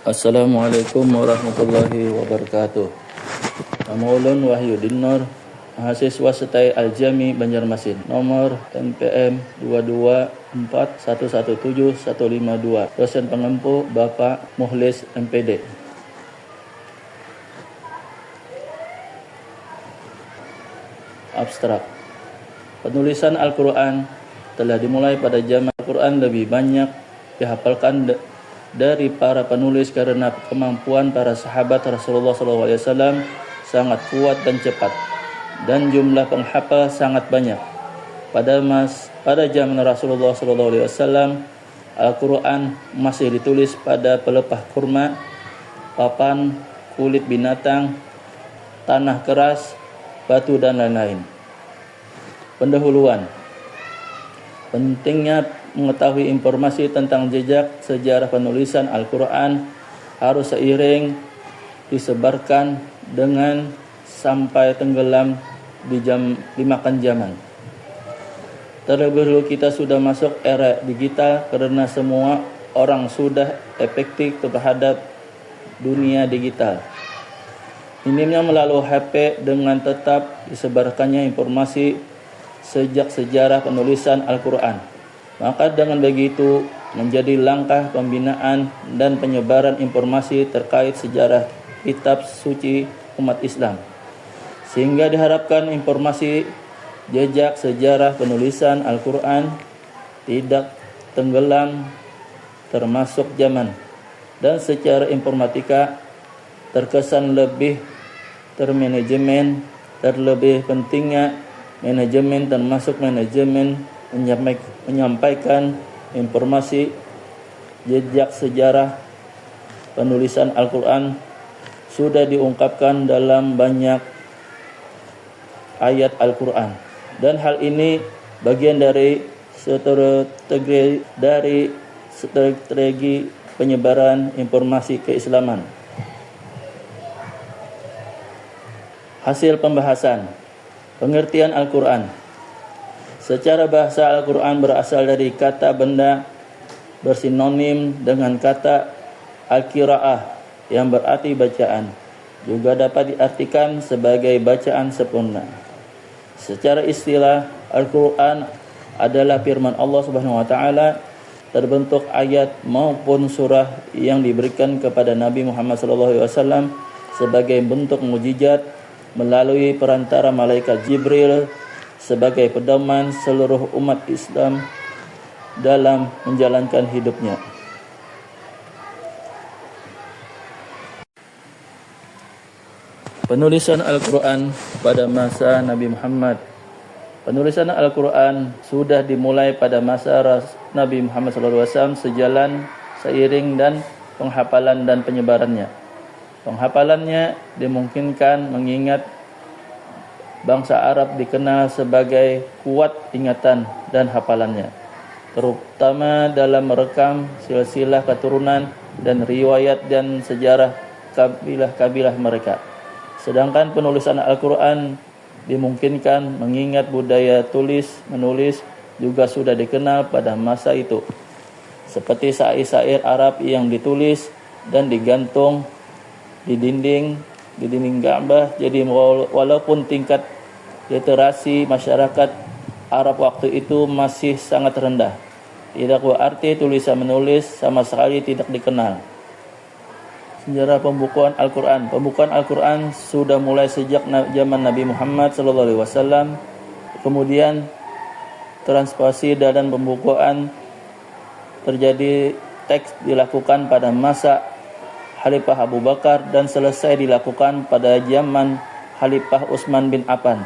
Assalamualaikum warahmatullahi wabarakatuh. Nama ulun Wahyudin Nur, mahasiswa Setai Al-Jami Banjarmasin, nomor NPM 224117152, dosen pengempu Bapak Muhlis MPD. Abstrak. Penulisan Al-Quran telah dimulai pada zaman Al-Quran lebih banyak dihafalkan dari para penulis karena kemampuan para sahabat Rasulullah SAW sangat kuat dan cepat, dan jumlah penghafal sangat banyak. Pada zaman Rasulullah SAW, Al-Quran masih ditulis pada pelepah kurma, papan, kulit binatang, tanah keras, batu dan lain-lain. Pendahuluan. Pentingnya mengetahui informasi tentang jejak sejarah penulisan Al-Quran harus seiring disebarkan dengan sampai tenggelam dimakan zaman. Terlebih dahulu kita sudah masuk era digital karena semua orang sudah efektif terhadap dunia digital. Minimnya melalui HP dengan tetap disebarkannya informasi sejak sejarah penulisan Al-Quran. Maka dengan begitu menjadi langkah pembinaan dan penyebaran informasi terkait sejarah kitab suci umat Islam, sehingga diharapkan informasi jejak sejarah penulisan Al-Quran tidak tenggelam termasuk zaman, dan secara informatika terkesan lebih termanajemen. Terlebih pentingnya manajemen termasuk manajemen menyampaikan informasi jejak sejarah penulisan Al-Quran sudah diungkapkan dalam banyak ayat Al-Quran, dan hal ini bagian dari strategi penyebaran informasi keislaman. Hasil pembahasan. Pengertian Al-Quran. Secara bahasa Al-Quran berasal dari kata benda bersinonim dengan kata Al-Qira'ah yang berarti bacaan. Juga dapat diartikan sebagai bacaan sempurna. Secara istilah, Al-Quran adalah firman Allah Subhanahu wa taala terbentuk ayat maupun surah yang diberikan kepada Nabi Muhammad SAW sebagai bentuk mukjizat melalui perantara malaikat Jibril sebagai pedoman seluruh umat Islam dalam menjalankan hidupnya. Penulisan Al-Quran pada masa Nabi Muhammad. Penulisan Al-Quran sudah dimulai pada masa Nabi Muhammad SAW sejalan, seiring dan penghafalan dan penyebarannya. Penghafalannya dimungkinkan mengingat bangsa Arab dikenal sebagai kuat ingatan dan hafalannya, terutama dalam merekam silsilah keturunan dan riwayat dan sejarah kabilah-kabilah mereka. Sedangkan penulisan Al-Quran dimungkinkan mengingat budaya tulis-menulis juga sudah dikenal pada masa itu, seperti syair-syair Arab yang ditulis dan digantung di dinding Ka'bah. Jadi walaupun tingkat literasi masyarakat Arab waktu itu masih sangat rendah, tidak berarti tulisan menulis sama sekali tidak dikenal. Sejarah pembukuan Al-Quran. Pembukuan Al-Quran sudah mulai sejak zaman Nabi Muhammad SAW. Kemudian transkripsi dan pembukuan terjadi, teks dilakukan pada masa Khalifah Abu Bakar dan selesai dilakukan pada zaman Khalifah Utsman bin Affan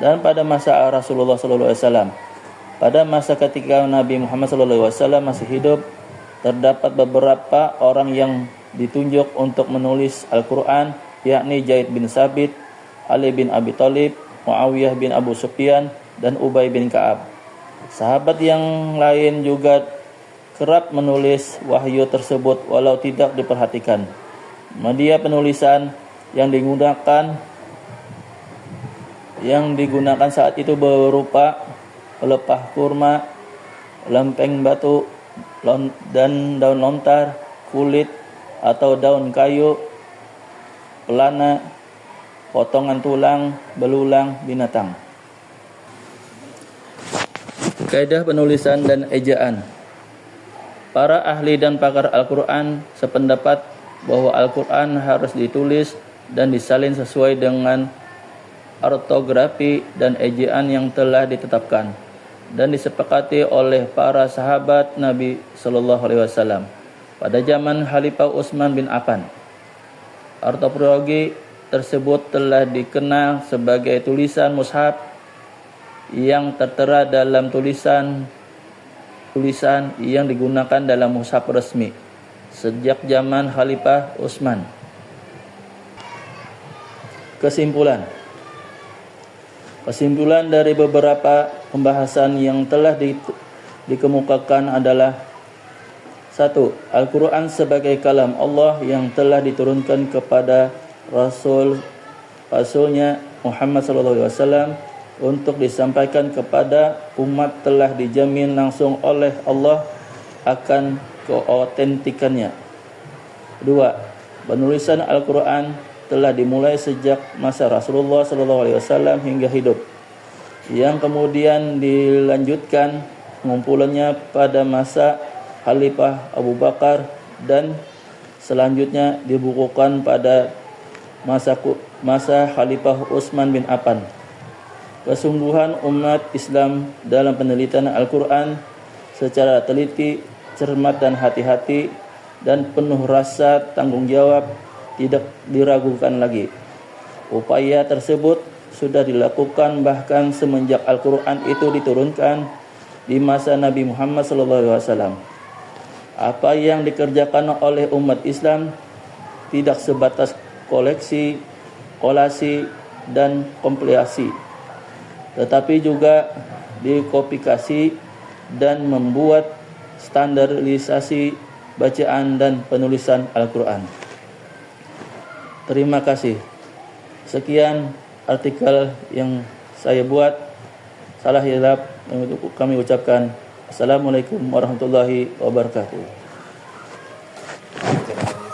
dan pada masa Rasulullah SAW. Pada masa ketika Nabi Muhammad SAW masih hidup, terdapat beberapa orang yang ditunjuk untuk menulis Al-Quran, yakni Zaid bin Sabit, Ali bin Abi Thalib, Muawiyah bin Abu Sufyan, dan Ubay bin Ka'ab. Sahabat yang lain juga kerap menulis wahyu tersebut walau tidak diperhatikan. Media penulisan yang digunakan saat itu berupa pelepah kurma, lempeng batu, dan daun lontar, kulit atau daun kayu, pelana, potongan tulang, belulang binatang. Kaidah penulisan dan ejaan. Para ahli dan pakar Al-Quran sependapat bahwa Al-Quran harus ditulis dan disalin sesuai dengan ortografi dan ejaan yang telah ditetapkan dan disepakati oleh para sahabat Nabi Shallallahu Alaihi Wasallam pada zaman Khalifah Utsman bin Affan. Ortografi tersebut telah dikenal sebagai tulisan mushaf yang tertera dalam tulisan yang digunakan dalam mushaf resmi sejak zaman Khalifah Utsman. Kesimpulan dari beberapa pembahasan yang telah dikemukakan adalah: 1. Al-Quran sebagai kalam Allah yang telah diturunkan kepada Rasulnya Muhammad SAW untuk disampaikan kepada umat telah dijamin langsung oleh Allah akan keautentikannya. 2. Penulisan Al-Quran telah dimulai sejak masa Rasulullah SAW hingga hidup, yang kemudian dilanjutkan pengumpulannya pada masa Khalifah Abu Bakar dan selanjutnya dibukukan pada masa Khalifah Utsman bin Affan. Kesungguhan umat Islam dalam penelitian Al-Quran secara teliti, cermat dan hati-hati dan penuh rasa tanggung jawab tidak diragukan lagi. Upaya tersebut sudah dilakukan bahkan semenjak Al-Quran itu diturunkan di masa Nabi Muhammad SAW. Apa yang dikerjakan oleh umat Islam tidak sebatas koleksi, kolasi, dan kompilasi, tetapi juga dikopiasi dan membuat standarisasi bacaan dan penulisan Al-Quran. Terima kasih. Sekian artikel yang saya buat. Salah hilap kami ucapkan. Assalamualaikum warahmatullahi wabarakatuh.